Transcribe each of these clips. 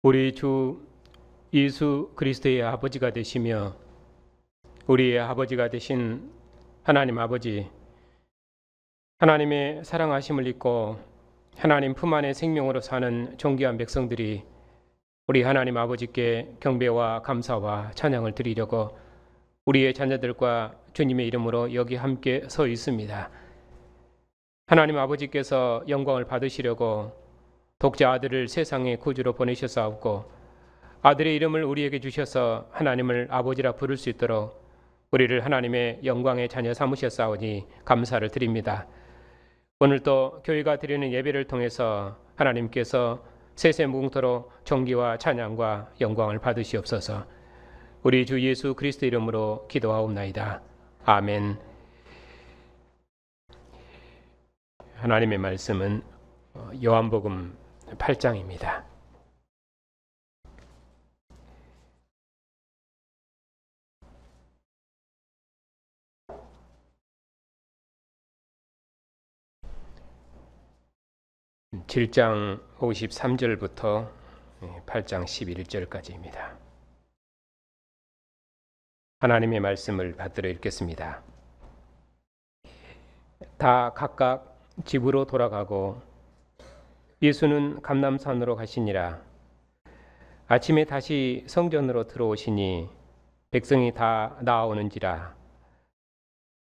우리 주 예수 그리스도의 아버지가 되시며 우리의 아버지가 되신 하나님 아버지, 하나님의 사랑하심을 입고 하나님 품 안에 생명으로 사는 존귀한 백성들이 우리 하나님 아버지께 경배와 감사와 찬양을 드리려고 우리의 자녀들과 주님의 이름으로 여기 함께 서 있습니다. 하나님 아버지께서 영광을 받으시려고 독자 아들을 세상의 구주로 보내셨사옵고 아들의 이름을 우리에게 주셔서 하나님을 아버지라 부를 수 있도록 우리를 하나님의 영광의 자녀 삼으셨사오니 감사를 드립니다. 오늘 또 교회가 드리는 예배를 통해서 하나님께서 세세무궁토록 존귀와 찬양과 영광을 받으시옵소서. 우리 주 예수 그리스도 이름으로 기도하옵나이다. 아멘. 하나님의 말씀은 요한복음 8장입니다. (7장) 53절부터 8장 11절까지입니다. 하나님의 말씀을 받들어 읽겠습니다. 다 각각 집으로 돌아가고 예수는 감람산으로 가시니라. 아침에 다시 성전으로 들어오시니 백성이 다 나아오는지라.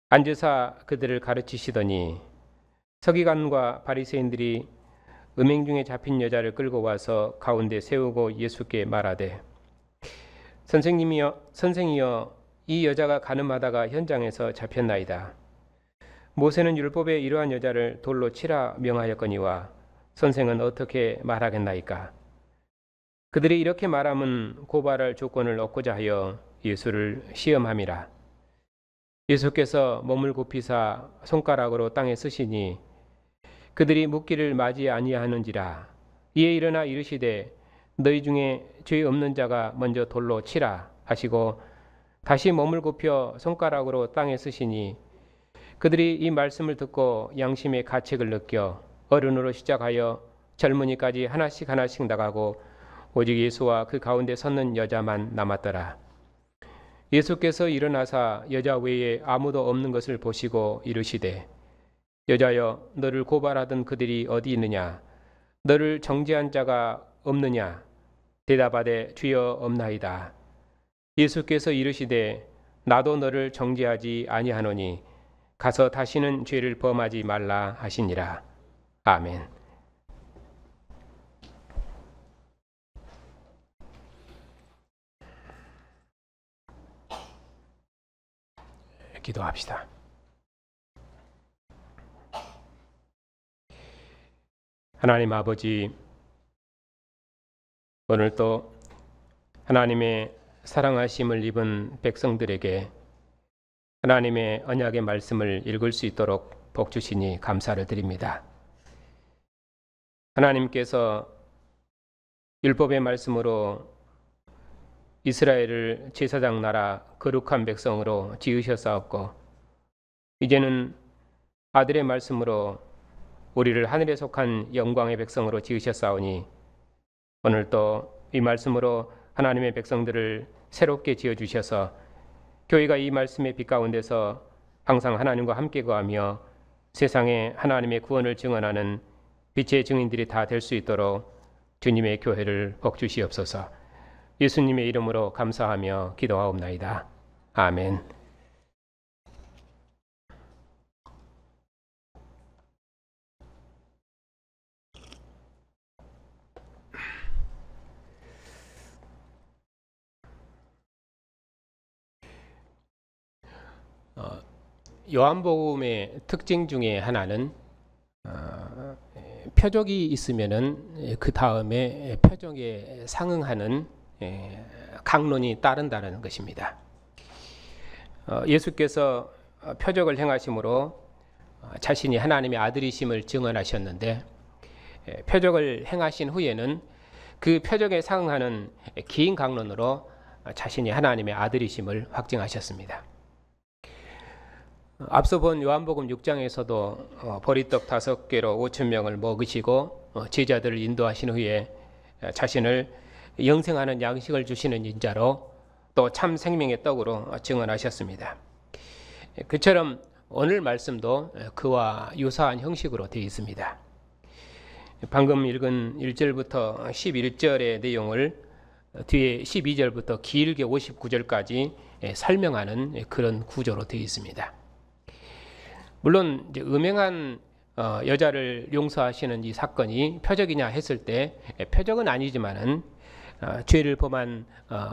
앉으사 그들을 가르치시더니 서기관과 바리새인들이 음행 중에 잡힌 여자를 끌고 와서 가운데 세우고 예수께 말하되, 선생이여, 이 여자가 가늠하다가 현장에서 잡혔나이다. 모세는 율법에 이러한 여자를 돌로 치라 명하였거니와 선생은 어떻게 말하겠나이까? 그들이 이렇게 말함은 고발할 조건을 얻고자 하여 예수를 시험함이라. 예수께서 몸을 굽히사 손가락으로 땅에 쓰시니 그들이 묻기를 맞이 아니하는지라. 이에 일어나 이르시되 너희 중에 죄 없는 자가 먼저 돌로 치라 하시고 다시 몸을 굽혀 손가락으로 땅에 쓰시니 그들이 이 말씀을 듣고 양심의 가책을 느껴 어른으로 시작하여 젊은이까지 하나씩 나가고 오직 예수와 그 가운데 섰는 여자만 남았더라. 예수께서 일어나사 여자 외에 아무도 없는 것을 보시고 이르시되, 여자여, 너를 고발하던 그들이 어디 있느냐? 너를 정죄한 자가 없느냐? 대답하되 주여 없나이다. 예수께서 이르시되 나도 너를 정죄하지 아니하노니 가서 다시는 죄를 범하지 말라 하시니라. 아멘. 기도합시다. 하나님 아버지, 오늘 또 하나님의 사랑하심을 입은 백성들에게 하나님의 언약의 말씀을 읽을 수 있도록 복 주시니 감사를 드립니다. 하나님께서 율법의 말씀으로 이스라엘을 제사장 나라 거룩한 백성으로 지으셨사옵고 이제는 아들의 말씀으로 우리를 하늘에 속한 영광의 백성으로 지으셨사오니 오늘 또 이 말씀으로 하나님의 백성들을 새롭게 지어주셔서 교회가 이 말씀의 빛 가운데서 항상 하나님과 함께 거하며 세상에 하나님의 구원을 증언하는 빛의 증인들이 다 될 수 있도록 주님의 교회를 복 주시옵소서. 예수님의 이름으로 감사하며 기도하옵나이다. 아멘. 요한복음의 특징 중에 하나는 표적이 있으면은 그 다음에 표적에 상응하는 강론이 따른다는 것입니다. 예수께서 표적을 행하심으로 자신이 하나님의 아들이심을 증언하셨는데 표적을 행하신 후에는 그 표적에 상응하는 긴 강론으로 자신이 하나님의 아들이심을 확증하셨습니다. 앞서 본 요한복음 6장에서도 보리떡 5개로 5천 명을 먹으시고 제자들을 인도하신 후에 자신을 영생하는 양식을 주시는 인자로 또 참 생명의 떡으로 증언하셨습니다. 그처럼 오늘 말씀도 그와 유사한 형식으로 되어 있습니다. 방금 읽은 1절부터 11절의 내용을 뒤에 12절부터 길게 59절까지 설명하는 그런 구조로 되어 있습니다. 물론 이제 음행한 여자를 용서하시는 이 사건이 표적이냐 했을 때 표적은 아니지만은 죄를 범한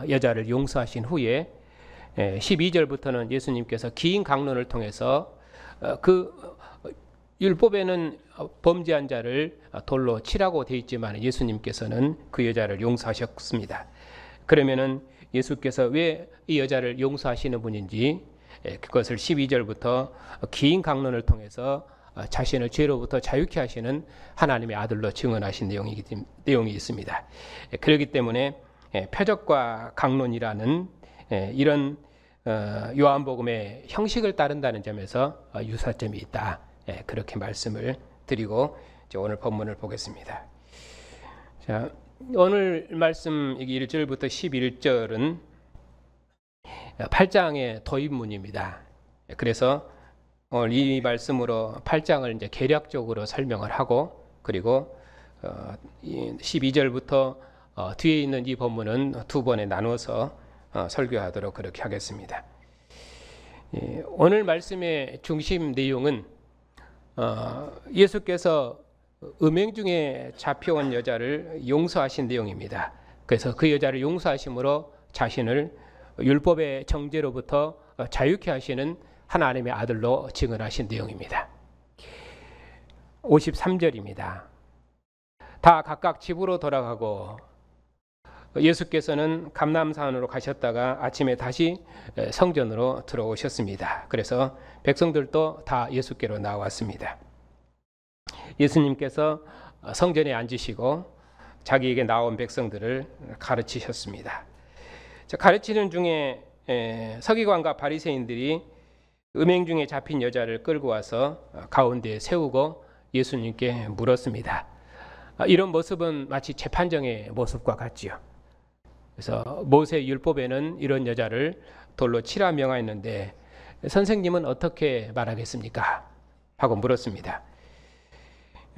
여자를 용서하신 후에 12절부터는 예수님께서 긴 강론을 통해서 그 율법에는 범죄한 자를 돌로 치라고 되어 있지만 예수님께서는 그 여자를 용서하셨습니다. 그러면은 예수께서 왜 이 여자를 용서하시는 분인지 그것을 12절부터 긴 강론을 통해서 자신을 죄로부터 자유케 하시는 하나님의 아들로 증언하신 내용이 있습니다. 그렇기 때문에 표적과 강론이라는 이런 요한복음의 형식을 따른다는 점에서 유사점이 있다. 그렇게 말씀을 드리고 오늘 본문을 보겠습니다. 자, 오늘 말씀 1절부터 11절은 8장의 도입문입니다. 그래서 오늘 이 말씀으로 8장을 이제 개략적으로 설명을 하고 그리고 12절부터 뒤에 있는 이 본문은 두 번에 나누어서 설교하도록 그렇게 하겠습니다. 오늘 말씀의 중심 내용은 예수께서 음행 중에 잡혀온 여자를 용서하신 내용입니다. 그래서 그 여자를 용서하심으로 자신을 율법의 정죄로부터 자유케 하시는 하나님의 아들로 증언하신 내용입니다. 53절입니다. 다 각각 집으로 돌아가고 예수께서는 감람산으로 가셨다가 아침에 다시 성전으로 들어오셨습니다. 그래서 백성들도 다 예수께로 나왔습니다. 예수님께서 성전에 앉으시고 자기에게 나온 백성들을 가르치셨습니다. 가르치는 중에 서기관과 바리새인들이 음행 중에 잡힌 여자를 끌고 와서 가운데에 세우고 예수님께 물었습니다. 이런 모습은 마치 재판정의 모습과 같지요. 그래서 모세 율법에는 이런 여자를 돌로 치라 명하였는데 선생님은 어떻게 말하겠습니까? 하고 물었습니다.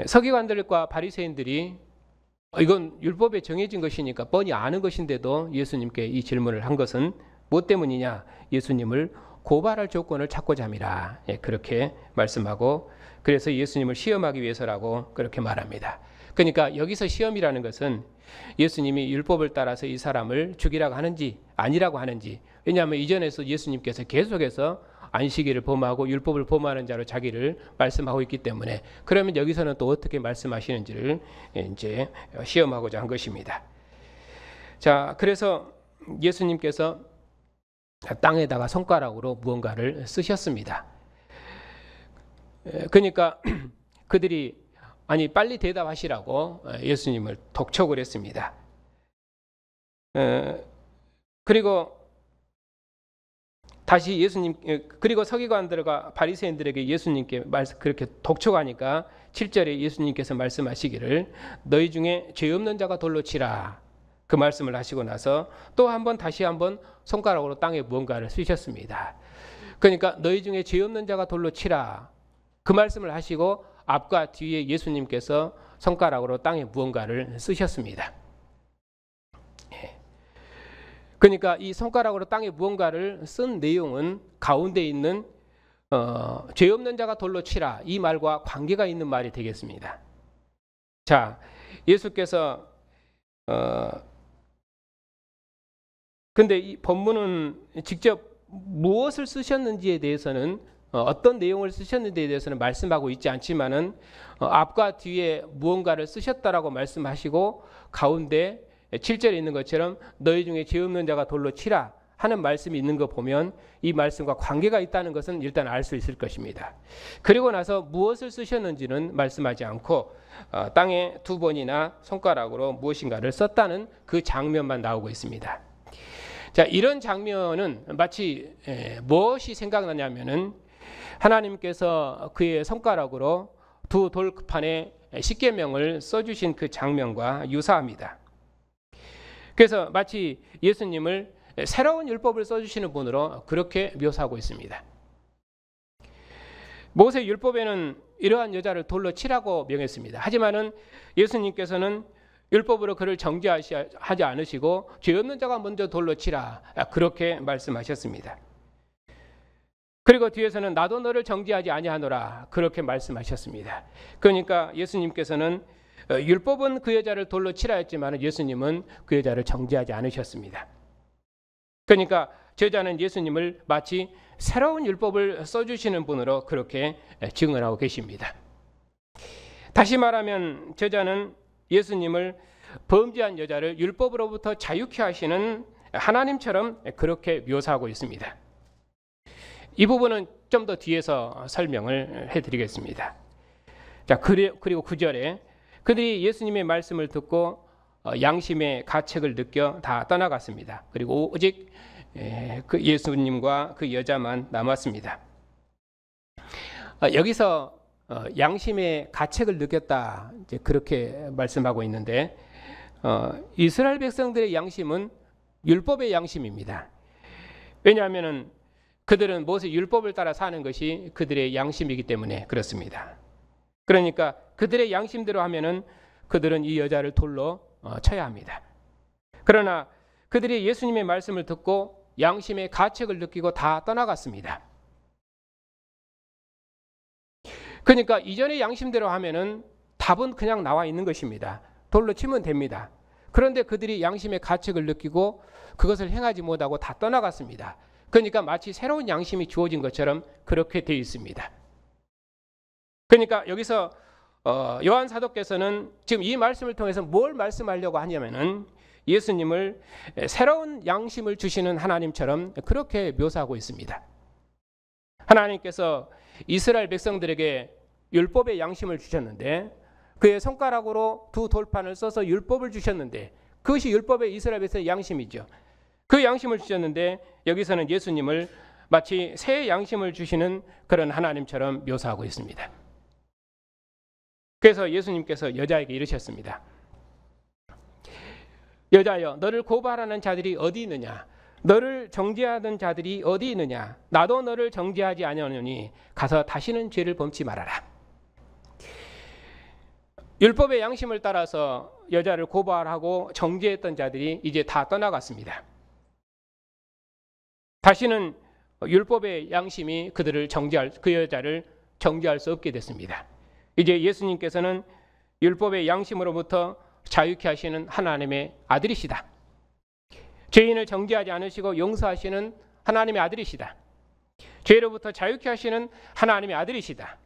서기관들과 바리새인들이 이건 율법에 정해진 것이니까 뻔히 아는 것인데도 예수님께 이 질문을 한 것은 무엇 때문이냐? 예수님을 고발할 조건을 찾고자 함이라. 그렇게 말씀하고 그래서 예수님을 시험하기 위해서라고 그렇게 말합니다. 그러니까 여기서 시험이라는 것은 예수님이 율법을 따라서 이 사람을 죽이라고 하는지 아니라고 하는지, 왜냐하면 이전에서 예수님께서 계속해서 안식일을 범하고 율법을 범하는 자로 자기를 말씀하고 있기 때문에 그러면 여기서는 또 어떻게 말씀하시는지를 이제 시험하고자 한 것입니다. 자, 그래서 예수님께서 땅에다가 손가락으로 무언가를 쓰셨습니다. 그러니까 그들이 아니 빨리 대답하시라고 예수님을 독촉을 했습니다. 그리고 다시 예수님 그리고 서기관들과 바리새인들에게 예수님께 그렇게 독촉하니까 7절에 예수님께서 말씀하시기를 너희 중에 죄 없는 자가 돌로 치라. 그 말씀을 하시고 나서 또 다시 한번 손가락으로 땅에 무언가를 쓰셨습니다. 그러니까 너희 중에 죄 없는 자가 돌로 치라. 그 말씀을 하시고 앞과 뒤에 예수님께서 손가락으로 땅에 무언가를 쓰셨습니다. 그러니까 이 손가락으로 땅에 무언가를 쓴 내용은 가운데 있는 죄 없는 자가 돌로 치라 이 말과 관계가 있는 말이 되겠습니다. 자, 예수께서 근데 이 본문은 직접 무엇을 쓰셨는지에 대해서는 어떤 내용을 쓰셨는지에 대해서는 말씀하고 있지 않지만은 앞과 뒤에 무언가를 쓰셨다라고 말씀하시고 가운데 7절에 있는 것처럼 너희 중에 죄 없는 자가 돌로 치라 하는 말씀이 있는 거 보면 이 말씀과 관계가 있다는 것은 일단 알 수 있을 것입니다. 그리고 나서 무엇을 쓰셨는지는 말씀하지 않고 땅에 2번이나 손가락으로 무엇인가를 썼다는 그 장면만 나오고 있습니다. 자, 이런 장면은 마치 무엇이 생각나냐면은 하나님께서 그의 손가락으로 두 돌판에 십계명을 써주신 그 장면과 유사합니다. 그래서 마치 예수님을 새로운 율법을 써주시는 분으로 그렇게 묘사하고 있습니다. 모세 율법에는 이러한 여자를 돌로 치라고 명했습니다. 하지만은 예수님께서는 율법으로 그를 정죄하지 않으시고 죄 없는 자가 먼저 돌로 치라, 그렇게 말씀하셨습니다. 그리고 뒤에서는 나도 너를 정죄하지 아니하노라, 그렇게 말씀하셨습니다. 그러니까 예수님께서는 율법은 그 여자를 돌로 치라 했지만 예수님은 그 여자를 정죄하지 않으셨습니다. 그러니까 저자는 예수님을 마치 새로운 율법을 써주시는 분으로 그렇게 증언하고 계십니다. 다시 말하면 저자는 예수님을 범죄한 여자를 율법으로부터 자유케 하시는 하나님처럼 그렇게 묘사하고 있습니다. 이 부분은 좀 더 뒤에서 설명을 해드리겠습니다. 자, 그리고 9절에 그들이 예수님의 말씀을 듣고 양심의 가책을 느껴 다 떠나갔습니다. 그리고 오직 그 예수님과 그 여자만 남았습니다. 여기서 양심의 가책을 느꼈다, 이제 그렇게 말씀하고 있는데, 이스라엘 백성들의 양심은 율법의 양심입니다. 왜냐하면 그들은 모세 율법을 따라 사는 것이 그들의 양심이기 때문에 그렇습니다. 그러니까 그들의 양심대로 하면은 그들은 이 여자를 돌로 쳐야 합니다. 그러나 그들이 예수님의 말씀을 듣고 양심의 가책을 느끼고 다 떠나갔습니다. 그러니까 이전의 양심대로 하면은 답은 그냥 나와 있는 것입니다. 돌로 치면 됩니다. 그런데 그들이 양심의 가책을 느끼고 그것을 행하지 못하고 다 떠나갔습니다. 그러니까 마치 새로운 양심이 주어진 것처럼 그렇게 되어 있습니다. 그러니까 여기서 요한 사도께서는 지금 이 말씀을 통해서 뭘 말씀하려고 하냐면은 예수님을 새로운 양심을 주시는 하나님처럼 그렇게 묘사하고 있습니다. 하나님께서 이스라엘 백성들에게 율법의 양심을 주셨는데, 그의 손가락으로 두 돌판을 써서 율법을 주셨는데, 그것이 율법의 이스라엘 백성의 양심이죠. 그 양심을 주셨는데 여기서는 예수님을 마치 새 양심을 주시는 그런 하나님처럼 묘사하고 있습니다. 그래서 예수님께서 여자에게 이르셨습니다. 여자여, 너를 고발하는 자들이 어디 있느냐? 너를 정죄하던 자들이 어디 있느냐? 나도 너를 정죄하지 아니하노니 가서 다시는 죄를 범치 말아라. 율법의 양심을 따라서 여자를 고발하고 정죄했던 자들이 이제 다 떠나갔습니다. 다시는 율법의 양심이 그 여자를 정죄할 수 없게 됐습니다. 이제 예수님께서는 율법의 양심으로부터 자유케 하시는 하나님의 아들이시다. 죄인을 정죄하지 않으시고 용서하시는 하나님의 아들이시다. 죄로부터 자유케 하시는 하나님의 아들이시다.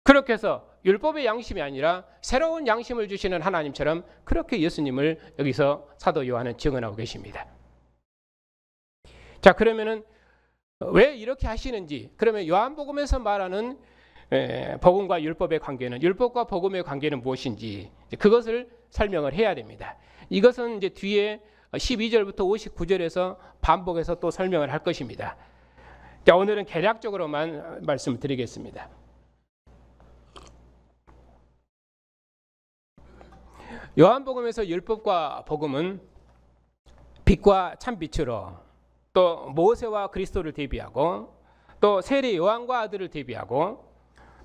그렇게 해서 율법의 양심이 아니라 새로운 양심을 주시는 하나님처럼 그렇게 예수님을 여기서 사도 요한은 증언하고 계십니다. 자, 그러면은 왜 이렇게 하시는지, 그러면 요한복음에서 말하는 복음과 율법의 관계는, 율법과 복음의 관계는 무엇인지 그것을 설명을 해야 됩니다. 이것은 이제 뒤에 12절부터 59절에서 반복해서 또 설명을 할 것입니다. 자, 오늘은 개략적으로만 말씀을 드리겠습니다. 요한복음에서 율법과 복음은 빛과 참빛으로, 또 모세와 그리스도를 대비하고, 또 세례 요한과 아들을 대비하고,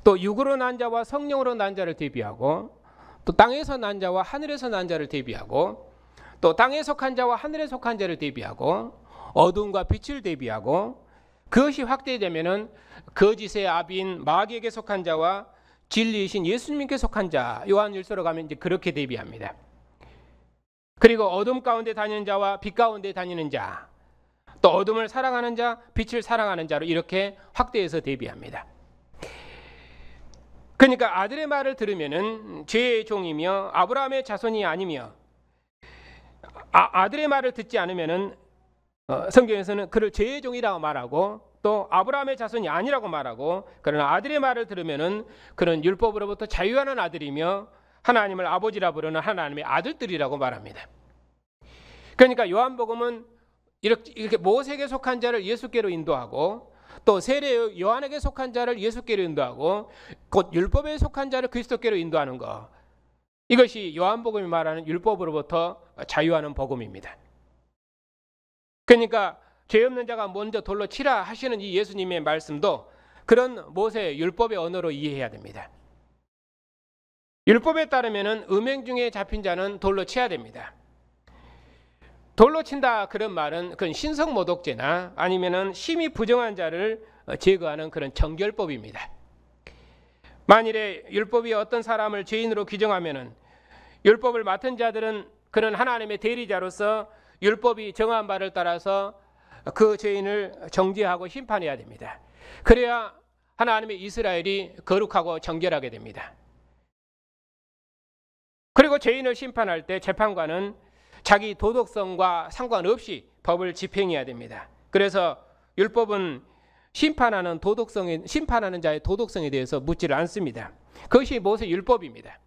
또 육으로 난 자와 성령으로 난 자를 대비하고, 또 땅에서 난 자와 하늘에서 난 자를 대비하고, 또 땅에 속한 자와 하늘에 속한 자를 대비하고, 어둠과 빛을 대비하고, 그것이 확대되면은 거짓의 아비인 마귀에게 속한 자와 진리이신 예수님께 속한 자, 요한일서로 가면 이제 그렇게 대비합니다. 그리고 어둠 가운데 다니는 자와 빛 가운데 다니는 자, 또 어둠을 사랑하는 자, 빛을 사랑하는 자로 이렇게 확대해서 대비합니다. 그러니까 아들의 말을 들으면은 죄의 종이며 아브라함의 자손이 아니며, 아들의 말을 듣지 않으면은 성경에서는 그를 죄의 종이라고 말하고, 또 아브라함의 자손이 아니라고 말하고, 그러나 아들의 말을 들으면은 그는 율법으로부터 자유하는 아들이며 하나님을 아버지라 부르는 하나님의 아들들이라고 말합니다. 그러니까 요한복음은 이렇게 모세에게 속한 자를 예수께로 인도하고, 또 세례 요한에게 속한 자를 예수께로 인도하고, 곧 율법에 속한 자를 그리스도께로 인도하는 것, 이것이 요한복음이 말하는 율법으로부터 자유하는 복음입니다. 그러니까 죄 없는 자가 먼저 돌로 치라 하시는 이 예수님의 말씀도 그런 모세의 율법의 언어로 이해해야 됩니다. 율법에 따르면 음행 중에 잡힌 자는 돌로 쳐야 됩니다. 돌로 친다 그런 말은 그건 신성모독죄나 아니면은 심히 부정한 자를 제거하는 그런 정결법입니다. 만일에 율법이 어떤 사람을 죄인으로 규정하면은 율법을 맡은 자들은 그런 하나님의 대리자로서 율법이 정한 바를 따라서 그 죄인을 정죄하고 심판해야 됩니다. 그래야 하나님의 이스라엘이 거룩하고 정결하게 됩니다. 그리고 죄인을 심판할 때 재판관은 자기 도덕성과 상관없이 법을 집행해야 됩니다. 그래서 율법은 심판하는 자의 도덕성에 대해서 묻지를 않습니다. 그것이 모세 율법입니다.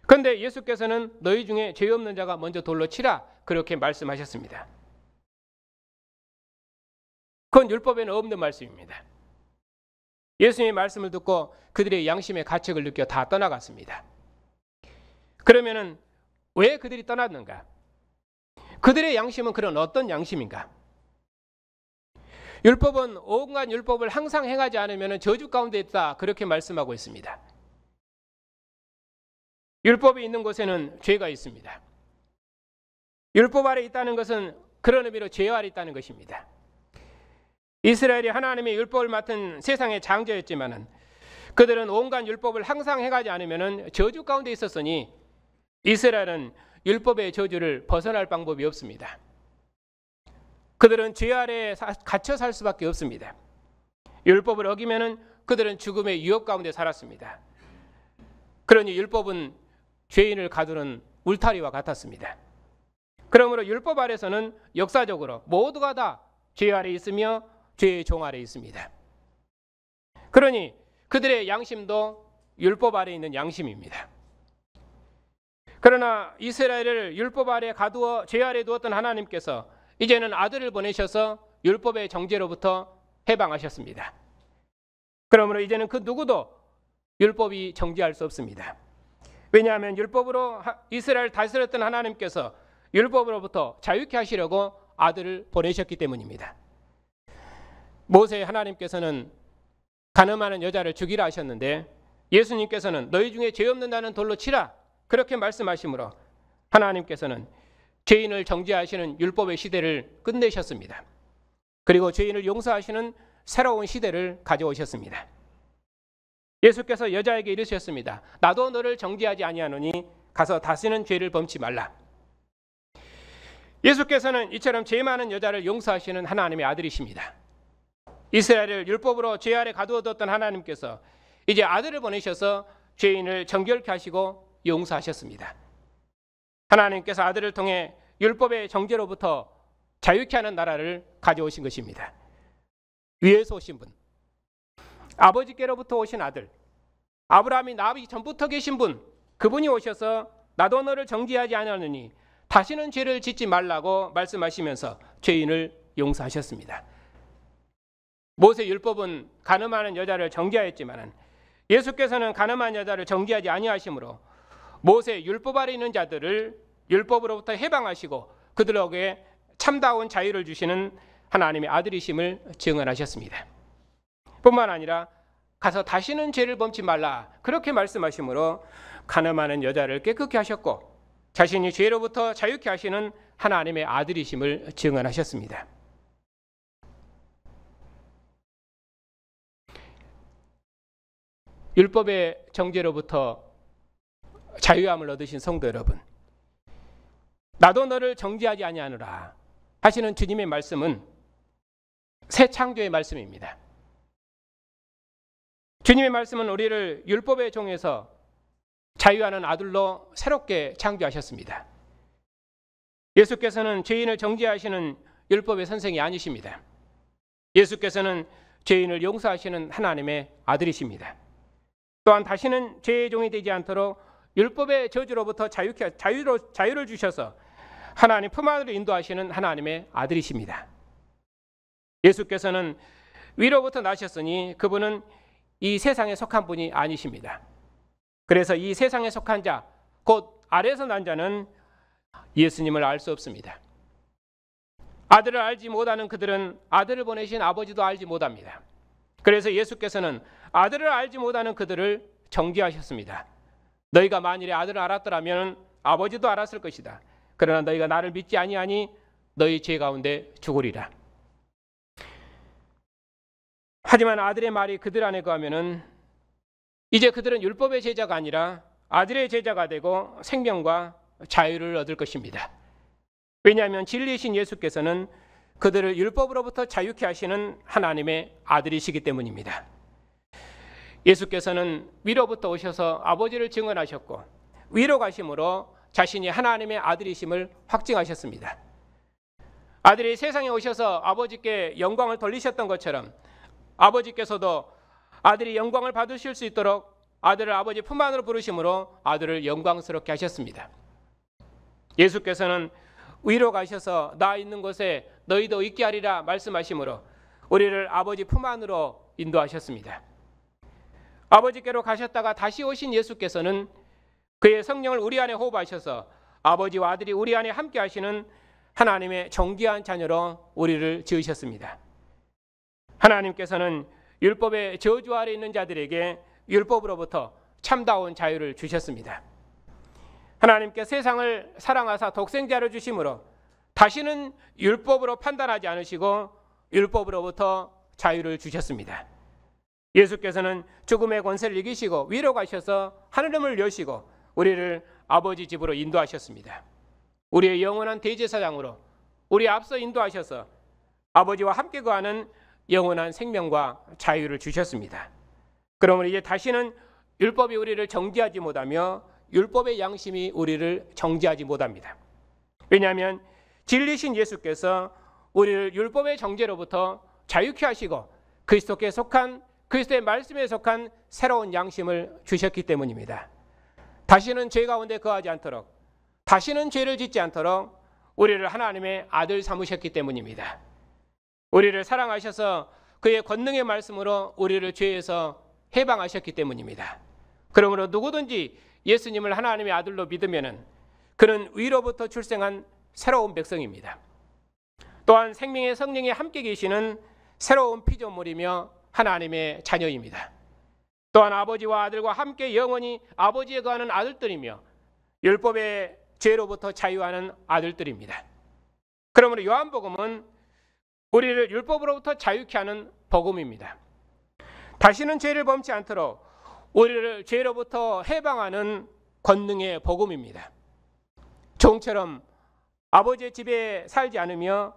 그런데 예수께서는 너희 중에 죄 없는 자가 먼저 돌로 치라 그렇게 말씀하셨습니다. 그건 율법에는 없는 말씀입니다. 예수님의 말씀을 듣고 그들의 양심의 가책을 느껴 다 떠나갔습니다. 그러면은 왜 그들이 떠났는가? 그들의 양심은 그런 어떤 양심인가? 율법은 온갖 율법을 항상 행하지 않으면 저주 가운데 있다 그렇게 말씀하고 있습니다. 율법이 있는 곳에는 죄가 있습니다. 율법 아래 있다는 것은 그런 의미로 죄 아래 있다는 것입니다. 이스라엘이 하나님의 율법을 맡은 세상의 장자였지만은 그들은 온갖 율법을 항상 행하지 않으면 저주 가운데 있었으니 이스라엘은 율법의 저주를 벗어날 방법이 없습니다. 그들은 죄 아래에 갇혀 살 수밖에 없습니다. 율법을 어기면은 그들은 죽음의 유혹 가운데 살았습니다. 그러니 율법은 죄인을 가두는 울타리와 같았습니다. 그러므로 율법 아래서는 역사적으로 모두가 다 죄 아래 있으며 죄의 종 아래 있습니다. 그러니 그들의 양심도 율법 아래 있는 양심입니다. 그러나 이스라엘을 율법 아래 가두어 죄 아래 두었던 하나님께서 이제는 아들을 보내셔서 율법의 정죄로부터 해방하셨습니다. 그러므로 이제는 그 누구도 율법이 정죄할 수 없습니다. 왜냐하면 율법으로 이스라엘을 다스렸던 하나님께서 율법으로부터 자유케 하시려고 아들을 보내셨기 때문입니다. 모세 하나님께서는 간음하는 여자를 죽이라 하셨는데 예수님께서는 너희 중에 죄 없는 자는 돌로 치라 그렇게 말씀하시므로 하나님께서는 죄인을 정죄하시는 율법의 시대를 끝내셨습니다. 그리고 죄인을 용서하시는 새로운 시대를 가져오셨습니다. 예수께서 여자에게 이르셨습니다. 나도 너를 정죄하지 아니하노니 가서 다시는 죄를 범치 말라. 예수께서는 이처럼 죄 많은 여자를 용서하시는 하나님의 아들이십니다. 이스라엘을 율법으로 죄 아래 가두어뒀던 하나님께서 이제 아들을 보내셔서 죄인을 정결케 하시고 용서하셨습니다. 하나님께서 아들을 통해 율법의 정죄로부터 자유케 하는 나라를 가져오신 것입니다. 위에서 오신 분, 아버지께로부터 오신 아들, 아브라함이 나비 전부터 계신 분, 그분이 오셔서 나도 너를 정죄하지 아니하느니 다시는 죄를 짓지 말라고 말씀하시면서 죄인을 용서하셨습니다. 모세 율법은 간음하는 여자를 정죄하였지만 예수께서는 간음한 여자를 정죄하지 아니하시므로 모세 율법 아래 있는 자들을 율법으로부터 해방하시고 그들에게 참다운 자유를 주시는 하나님의 아들이심을 증언하셨습니다. 뿐만 아니라 가서 다시는 죄를 범치 말라 그렇게 말씀하시므로 간음하는 여자를 깨끗게 하셨고 자신이 죄로부터 자유케 하시는 하나님의 아들이심을 증언하셨습니다. 율법의 정죄로부터 자유함을 얻으신 성도 여러분, 나도 너를 정죄하지 아니하노라 하시는 주님의 말씀은 새 창조의 말씀입니다. 주님의 말씀은 우리를 율법의 종에서 자유하는 아들로 새롭게 창조하셨습니다. 예수께서는 죄인을 정죄하시는 율법의 선생이 아니십니다. 예수께서는 죄인을 용서하시는 하나님의 아들이십니다. 또한 다시는 죄의 종이 되지 않도록 율법의 저주로부터 자유를 주셔서 하나님 품 안으로 인도하시는 하나님의 아들이십니다. 예수께서는 위로부터 나셨으니 그분은 이 세상에 속한 분이 아니십니다. 그래서 이 세상에 속한 자, 곧 아래에서 난 자는 예수님을 알 수 없습니다. 아들을 알지 못하는 그들은 아들을 보내신 아버지도 알지 못합니다. 그래서 예수께서는 아들을 알지 못하는 그들을 정죄하셨습니다. 너희가 만일에 아들을 알았더라면 아버지도 알았을 것이다. 그러나 너희가 나를 믿지 아니하니 너희 죄 가운데 죽으리라. 하지만 아들의 말이 그들 안에 거하면은 이제 그들은 율법의 제자가 아니라 아들의 제자가 되고 생명과 자유를 얻을 것입니다. 왜냐하면 진리이신 예수께서는 그들을 율법으로부터 자유케 하시는 하나님의 아들이시기 때문입니다. 예수께서는 위로부터 오셔서 아버지를 증언하셨고 위로 가심으로 자신이 하나님의 아들이심을 확증하셨습니다. 아들이 세상에 오셔서 아버지께 영광을 돌리셨던 것처럼 아버지께서도 아들이 영광을 받으실 수 있도록 아들을 아버지 품 안으로 부르심으로 아들을 영광스럽게 하셨습니다. 예수께서는 위로 가셔서 나 있는 곳에 너희도 있게 하리라 말씀하심으로 우리를 아버지 품 안으로 인도하셨습니다. 아버지께로 가셨다가 다시 오신 예수께서는 그의 성령을 우리 안에 호흡하셔서 아버지와 아들이 우리 안에 함께 하시는 하나님의 정귀한 자녀로 우리를 지으셨습니다. 하나님께서는 율법의 저주 아래 있는 자들에게 율법으로부터 참다운 자유를 주셨습니다. 하나님께 세상을 사랑하사 독생자를 주심으로 다시는 율법으로 판단하지 않으시고 율법으로부터 자유를 주셨습니다. 예수께서는 죽음의 권세를 이기시고 위로 가셔서 하늘문을 여시고 우리를 아버지 집으로 인도하셨습니다. 우리의 영원한 대제사장으로 우리 앞서 인도하셔서 아버지와 함께 거하는 영원한 생명과 자유를 주셨습니다. 그러므로 이제 다시는 율법이 우리를 정죄하지 못하며 율법의 양심이 우리를 정죄하지 못합니다. 왜냐하면 진리신 예수께서 우리를 율법의 정죄로부터 자유케 하시고 그리스도께 속한 그리스도의 말씀에 속한 새로운 양심을 주셨기 때문입니다. 다시는 죄 가운데 거하지 않도록 다시는 죄를 짓지 않도록 우리를 하나님의 아들 삼으셨기 때문입니다. 우리를 사랑하셔서 그의 권능의 말씀으로 우리를 죄에서 해방하셨기 때문입니다. 그러므로 누구든지 예수님을 하나님의 아들로 믿으면 그는 위로부터 출생한 새로운 백성입니다. 또한 생명의 성령이 함께 계시는 새로운 피조물이며 하나님의 자녀입니다. 또한 아버지와 아들과 함께 영원히 아버지에 거하는 아들들이며 율법의 죄로부터 자유하는 아들들입니다. 그러므로 요한복음은 우리를 율법으로부터 자유케 하는 복음입니다. 다시는 죄를 범치 않도록 우리를 죄로부터 해방하는 권능의 복음입니다. 종처럼 아버지의 집에 살지 않으며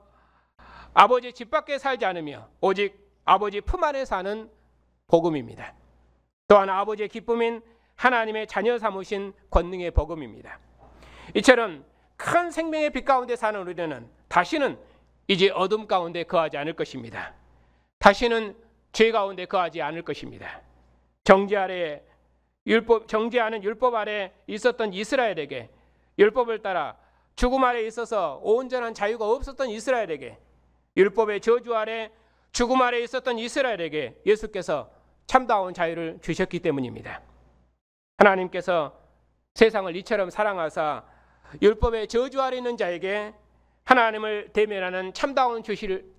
아버지의 집 밖에 살지 않으며 오직 아버지 품 안에 사는 복음입니다. 또한 아버지의 기쁨인 하나님의 자녀 삼으신 권능의 복음입니다. 이처럼 큰 생명의 빛 가운데 사는 우리는 다시는 이제 어둠 가운데 거하지 않을 것입니다. 다시는 죄 가운데 거하지 않을 것입니다. 정죄하는 율법 아래 있었던 이스라엘에게 율법을 따라 죽음 아래 있어서 온전한 자유가 없었던 이스라엘에게 율법의 저주 아래 죽음 아래 있었던 이스라엘에게 예수께서 참다운 자유를 주셨기 때문입니다. 하나님께서 세상을 이처럼 사랑하사 율법의 저주 아래 있는 자에게 하나님을 대면하는 참다운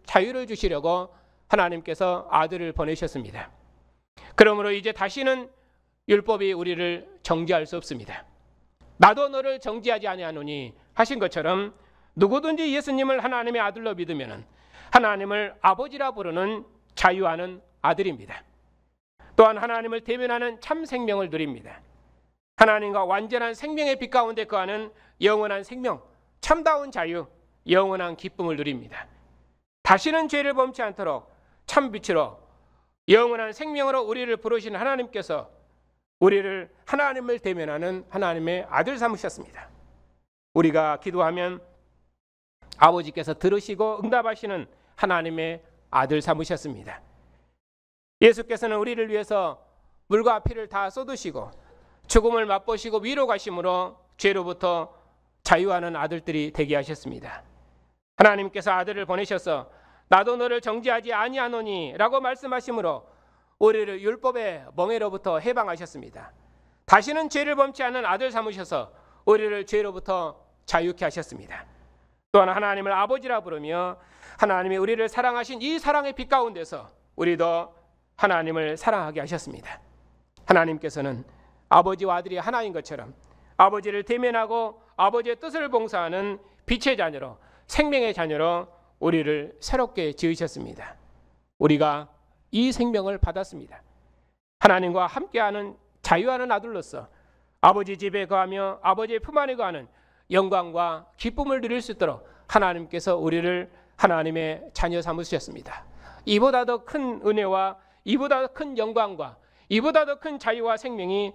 자유를 주시려고 하나님께서 아들을 보내셨습니다. 그러므로 이제 다시는 율법이 우리를 정죄할 수 없습니다. 나도 너를 정죄하지 아니하노니 하신 것처럼 누구든지 예수님을 하나님의 아들로 믿으면 하나님을 아버지라 부르는 자유하는 아들입니다. 또한 하나님을 대면하는 참 생명을 누립니다. 하나님과 완전한 생명의 빛 가운데 거하는 영원한 생명, 참다운 자유, 영원한 기쁨을 누립니다. 다시는 죄를 범치 않도록 참 빛으로 영원한 생명으로 우리를 부르신 하나님께서 우리를 하나님을 대면하는 하나님의 아들 삼으셨습니다. 우리가 기도하면 아버지께서 들으시고 응답하시는 하나님의 아들 삼으셨습니다. 예수께서는 우리를 위해서 물과 피를 다 쏟으시고 죽음을 맛보시고 위로 가심으로 죄로부터 자유하는 아들들이 되게 하셨습니다. 하나님께서 아들을 보내셔서 나도 너를 정죄하지 아니하노니 라고 말씀하심으로 우리를 율법의 멍에로부터 해방하셨습니다. 다시는 죄를 범치 않는 아들 삼으셔서 우리를 죄로부터 자유케 하셨습니다. 또한 하나님을 아버지라 부르며 하나님이 우리를 사랑하신 이 사랑의 빛 가운데서 우리도 하나님을 사랑하게 하셨습니다. 하나님께서는 아버지와 아들이 하나인 것처럼 아버지를 대면하고 아버지의 뜻을 봉사하는 빛의 자녀로, 생명의 자녀로 우리를 새롭게 지으셨습니다. 우리가 이 생명을 받았습니다. 하나님과 함께하는 자유하는 아들로서 아버지 집에 거하며 아버지의 품 안에 거하는 영광과 기쁨을 누릴 수 있도록 하나님께서 우리를 하나님의 자녀 삼으셨습니다. 이보다 더 큰 은혜와 이보다 더 큰 영광과 이보다 더 큰 자유와 생명이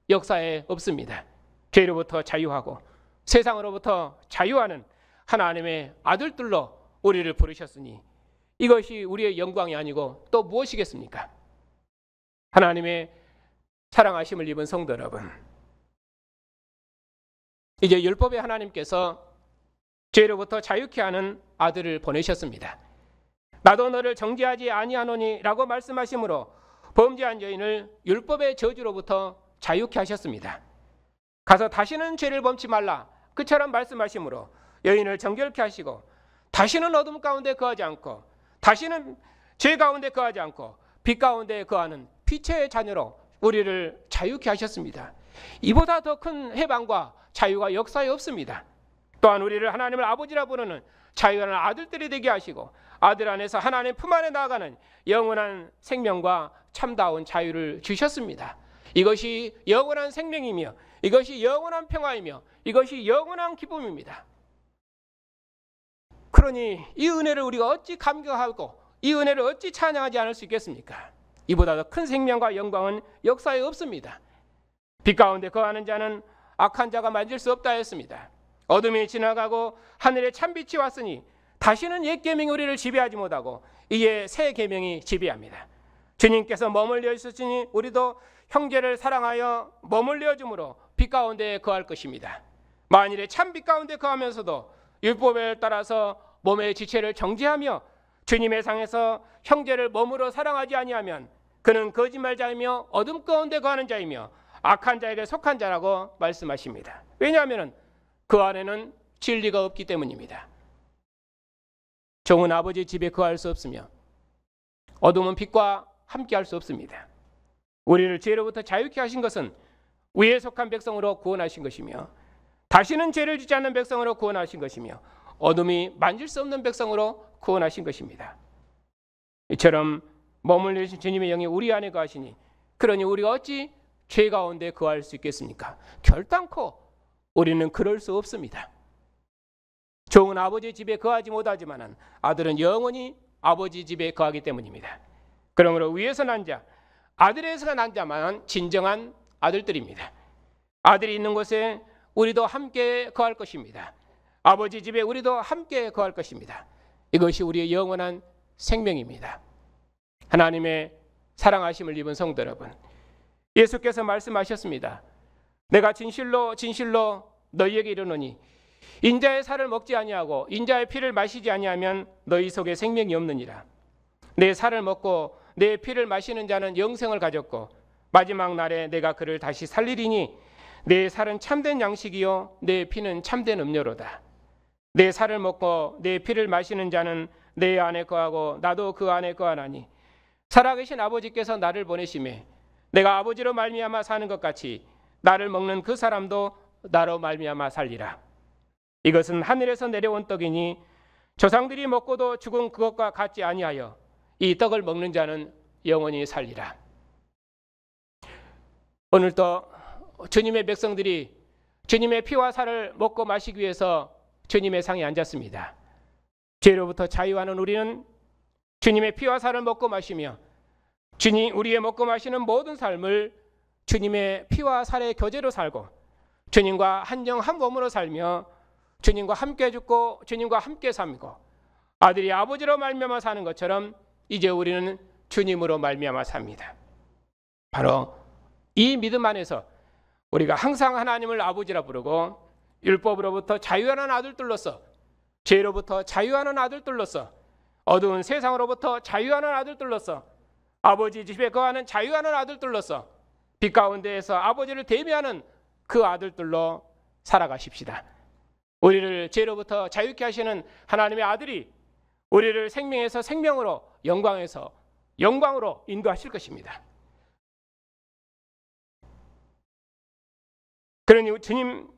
역사에 없습니다. 죄로부터 자유하고 세상으로부터 자유하는 하나님의 아들들로 우리를 부르셨으니 이것이 우리의 영광이 아니고 또 무엇이겠습니까? 하나님의 사랑하심을 입은 성도 여러분, 이제 율법의 하나님께서 죄로부터 자유케 하는 아들을 보내셨습니다. 나도 너를 정죄하지 아니하노니 라고 말씀하심으로 범죄한 여인을 율법의 저주로부터 자유케 하셨습니다. 가서 다시는 죄를 범치 말라 그처럼 말씀하심으로 여인을 정결케 하시고 다시는 어둠 가운데 거하지 않고 다시는 죄 가운데 거하지 않고 빛 가운데 거하는 빛의 자녀로 우리를 자유케 하셨습니다. 이보다 더 큰 해방과 자유가 역사에 없습니다. 또한 우리를 하나님을 아버지라 부르는 자유하는 아들들이 되게 하시고 아들 안에서 하나님 품 안에 나아가는 영원한 생명과 참다운 자유를 주셨습니다. 이것이 영원한 생명이며 이것이 영원한 평화이며 이것이 영원한 기쁨입니다. 그러니 이 은혜를 우리가 어찌 감격하고 이 은혜를 어찌 찬양하지 않을 수 있겠습니까? 이보다 더 큰 생명과 영광은 역사에 없습니다. 빛 가운데 거하는 자는 악한 자가 만질 수 없다 했습니다. 어둠이 지나가고 하늘에 참빛이 왔으니 다시는 옛 계명이 우리를 지배하지 못하고 이에 새 계명이 지배합니다. 주님께서 머물러 있으시니 우리도 형제를 사랑하여 머물러 줌으로 빛 가운데 거할 것입니다. 만일에 참빛 가운데 거하면서도 율법에 따라서 몸의 지체를 정죄하며 주님의 상에서 형제를 머물러 사랑하지 아니하면 그는 거짓말자이며 어둠 가운데 거하는 자이며 악한 자에게 속한 자라고 말씀하십니다. 왜냐하면 그 안에는 진리가 없기 때문입니다. 종은 아버지 집에 거할 수 없으며 어둠은 빛과 함께할 수 없습니다. 우리를 죄로부터 자유케 하신 것은 위에 속한 백성으로 구원하신 것이며 다시는 죄를 짓지 않는 백성으로 구원하신 것이며 어둠이 만질 수 없는 백성으로 구원하신 것입니다. 이처럼 머물리신 주님의 영이 우리 안에 거하시니 그러니 우리가 어찌 죄 가운데 거할 수 있겠습니까? 결단코 우리는 그럴 수 없습니다. 종은 아버지 집에 거하지 못하지만 아들은 영원히 아버지 집에 거하기 때문입니다. 그러므로 위에서 난 자, 아들에서 난 자만 진정한 아들들입니다. 아들이 있는 곳에 우리도 함께 거할 것입니다. 아버지 집에 우리도 함께 거할 것입니다. 이것이 우리의 영원한 생명입니다. 하나님의 사랑하심을 입은 성도 여러분, 예수께서 말씀하셨습니다. 내가 진실로 진실로 너희에게 이르노니 인자의 살을 먹지 아니하고 인자의 피를 마시지 아니하면 너희 속에 생명이 없느니라. 내 살을 먹고 내 피를 마시는 자는 영생을 가졌고 마지막 날에 내가 그를 다시 살리리니 내 살은 참된 양식이요 내 피는 참된 음료로다. 내 살을 먹고 내 피를 마시는 자는 내 안에 거하고 나도 그 안에 거하나니 살아계신 아버지께서 나를 보내심에 내가 아버지로 말미암아 사는 것 같이 나를 먹는 그 사람도 나로 말미암아 살리라. 이것은 하늘에서 내려온 떡이니 조상들이 먹고도 죽은 그것과 같지 아니하여 이 떡을 먹는 자는 영원히 살리라. 오늘도 주님의 백성들이 주님의 피와 살을 먹고 마시기 위해서 주님의 상에 앉았습니다. 죄로부터 자유하는 우리는 주님의 피와 살을 먹고 마시며 주님 우리의 먹고 마시는 모든 삶을 주님의 피와 살의 교제로 살고 주님과 한영 한 몸으로 살며 주님과 함께 죽고 주님과 함께 살고 아들이 아버지로 말미암아 사는 것처럼 이제 우리는 주님으로 말미암아 삽니다. 바로 이 믿음 안에서 우리가 항상 하나님을 아버지라 부르고 율법으로부터 자유하는 아들들로서 죄로부터 자유하는 아들들로서 어두운 세상으로부터 자유하는 아들들로서 아버지 집에 거하는 자유하는 아들들로서 빛 가운데에서 아버지를 대면하는 그 아들들로 살아가십시다. 우리를 죄로부터 자유케 하시는 하나님의 아들이 우리를 생명에서 생명으로, 영광에서 영광으로 인도하실 것입니다. 그러니 주님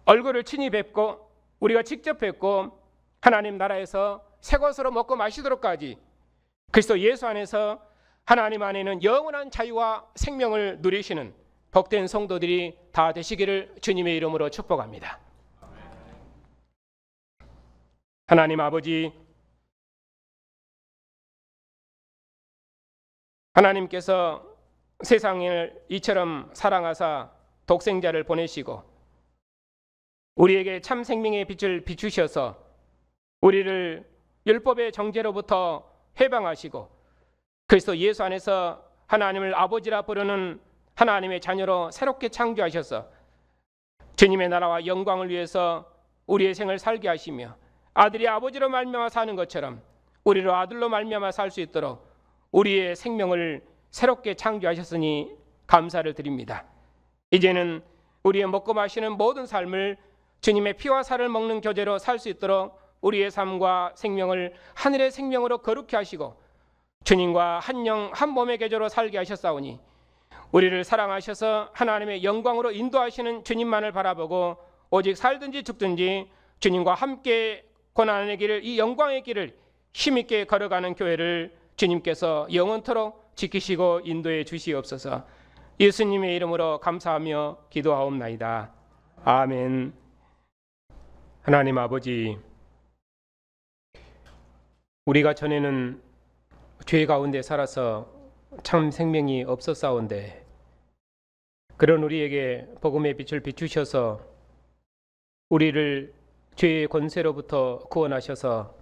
얼굴을 친히 뵙고 우리가 직접 뵙고 하나님 나라에서 새 것으로 먹고 마시도록까지 그리스도 예수 안에서 하나님 안에는 영원한 자유와 생명을 누리시는 복된 성도들이 다 되시기를 주님의 이름으로 축복합니다. 하나님 아버지, 하나님께서 세상을 이처럼 사랑하사 독생자를 보내시고 우리에게 참 생명의 빛을 비추셔서 우리를 율법의 정죄로부터 해방하시고 그리스도 예수 안에서 하나님을 아버지라 부르는 하나님의 자녀로 새롭게 창조하셔서 주님의 나라와 영광을 위해서 우리의 생을 살게 하시며 아들이 아버지로 말미암아 사는 것처럼 우리로 아들로 말미암아 살 수 있도록 우리의 생명을 새롭게 창조하셨으니 감사를 드립니다. 이제는 우리의 먹고 마시는 모든 삶을 주님의 피와 살을 먹는 교제로 살 수 있도록 우리의 삶과 생명을 하늘의 생명으로 거룩히 하시고 주님과 한 영 한 몸의 교제로 살게 하셨사오니 우리를 사랑하셔서 하나님의 영광으로 인도하시는 주님만을 바라보고 오직 살든지 죽든지 주님과 함께 고난의 길을, 이 영광의 길을 힘있게 걸어가는 교회를 주님께서 영원토록 지키시고 인도해 주시옵소서. 예수님의 이름으로 감사하며 기도하옵나이다. 아멘. 하나님 아버지, 우리가 전에는 죄 가운데 살아서 참 생명이 없었사온데 그런 우리에게 복음의 빛을 비추셔서 우리를 죄의 권세로부터 구원하셔서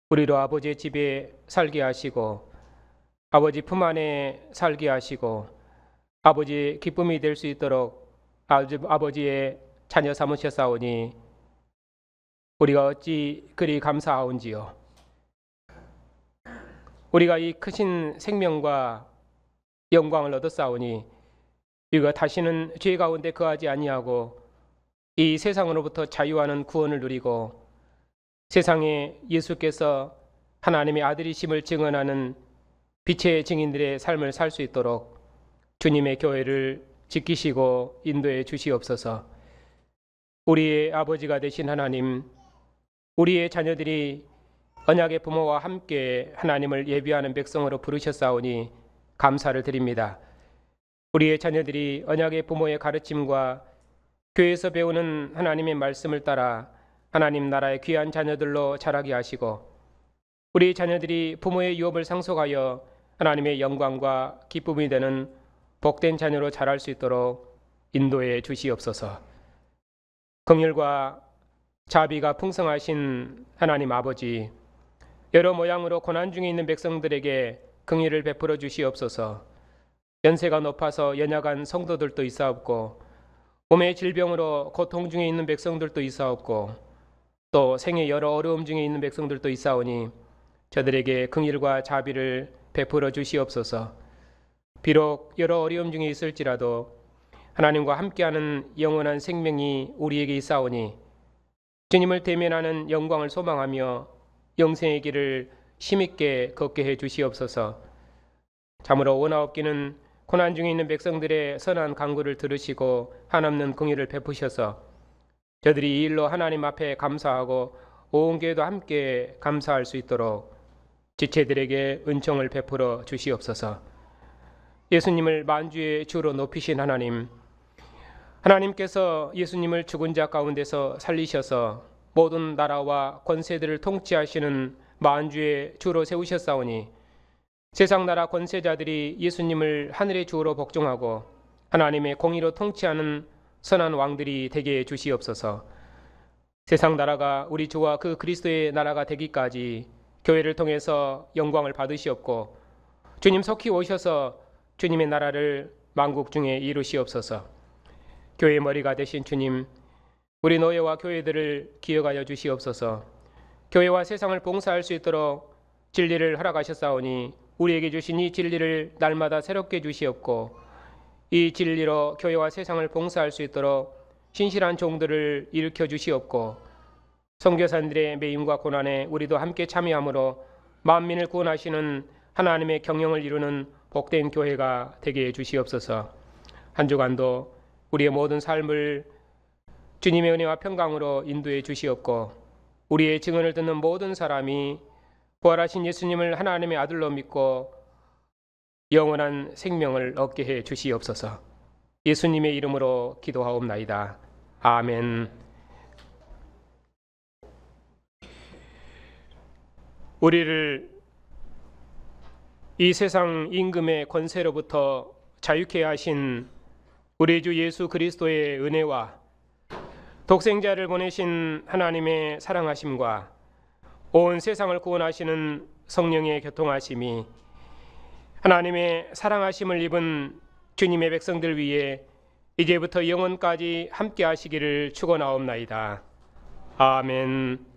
우리로 아버지의 집에 살게 하시고 아버지 품 안에 살게 하시고 아버지의 기쁨이 될 수 있도록 아버지의 자녀 삼으셨사오니 우리가 어찌 그리 감사하온지요. 우리가 이 크신 생명과 영광을 얻었사오니 우리가 다시는 죄 가운데 거하지 아니하고 이 세상으로부터 자유하는 구원을 누리고 세상에 예수께서 하나님의 아들이심을 증언하는 빛의 증인들의 삶을 살 수 있도록 주님의 교회를 지키시고 인도해 주시옵소서. 우리의 아버지가 되신 하나님, 우리의 자녀들이 언약의 부모와 함께 하나님을 예비하는 백성으로 부르셨사오니 감사를 드립니다. 우리의 자녀들이 언약의 부모의 가르침과 교회에서 배우는 하나님의 말씀을 따라 하나님 나라의 귀한 자녀들로 자라게 하시고 우리 자녀들이 부모의 유업을 상속하여 하나님의 영광과 기쁨이 되는 복된 자녀로 자랄 수 있도록 인도해 주시옵소서. 긍휼과 자비가 풍성하신 하나님 아버지, 여러 모양으로 고난 중에 있는 백성들에게 긍휼을 베풀어 주시옵소서. 연세가 높아서 연약한 성도들도 있사옵고 몸의 질병으로 고통 중에 있는 백성들도 있사옵고 또 생의 여러 어려움 중에 있는 백성들도 있사오니 저들에게 긍휼과 자비를 베풀어 주시옵소서. 비록 여러 어려움 중에 있을지라도 하나님과 함께하는 영원한 생명이 우리에게 있사오니 주님을 대면하는 영광을 소망하며 영생의 길을 힘있게 걷게 해 주시옵소서. 참으로 원하옵기는 고난 중에 있는 백성들의 선한 간구를 들으시고 한없는 긍휼을 베푸셔서 저들이 이 일로 하나님 앞에 감사하고 온 교회도 함께 감사할 수 있도록 지체들에게 은총을 베풀어 주시옵소서. 예수님을 만주의 주로 높이신 하나님, 하나님께서 예수님을 죽은 자 가운데서 살리셔서 모든 나라와 권세들을 통치하시는 만주의 주로 세우셨사오니 세상 나라 권세자들이 예수님을 하늘의 주로 복종하고 하나님의 공의로 통치하는 선한 왕들이 되게 해 주시옵소서. 세상 나라가 우리 주와 그 그리스도의 나라가 되기까지 교회를 통해서 영광을 받으시옵고 주님 속히 오셔서 주님의 나라를 만국 중에 이루시옵소서. 교회의 머리가 되신 주님, 우리 노예와 교회들을 기억하여 주시옵소서. 교회와 세상을 봉사할 수 있도록 진리를 허락하셨사오니 우리에게 주신 이 진리를 날마다 새롭게 주시옵고 이 진리로 교회와 세상을 봉사할 수 있도록 신실한 종들을 일으켜 주시옵고 선교사님들의 매임과 고난에 우리도 함께 참여함으로 만민을 구원하시는 하나님의 경영을 이루는 복된 교회가 되게 해 주시옵소서. 한 주간도 우리의 모든 삶을 주님의 은혜와 평강으로 인도해 주시옵고 우리의 증언을 듣는 모든 사람이 부활하신 예수님을 하나님의 아들로 믿고 영원한 생명을 얻게 해 주시옵소서. 예수님의 이름으로 기도하옵나이다. 아멘. 우리를 이 세상 임금의 권세로부터 자유케 하신 우리 주 예수 그리스도의 은혜와 독생자를 보내신 하나님의 사랑하심과 온 세상을 구원하시는 성령의 교통하심이 하나님의 사랑하심을 입은 주님의 백성들 위에 이제부터 영원까지 함께 하시기를 축원하옵나이다. 아멘.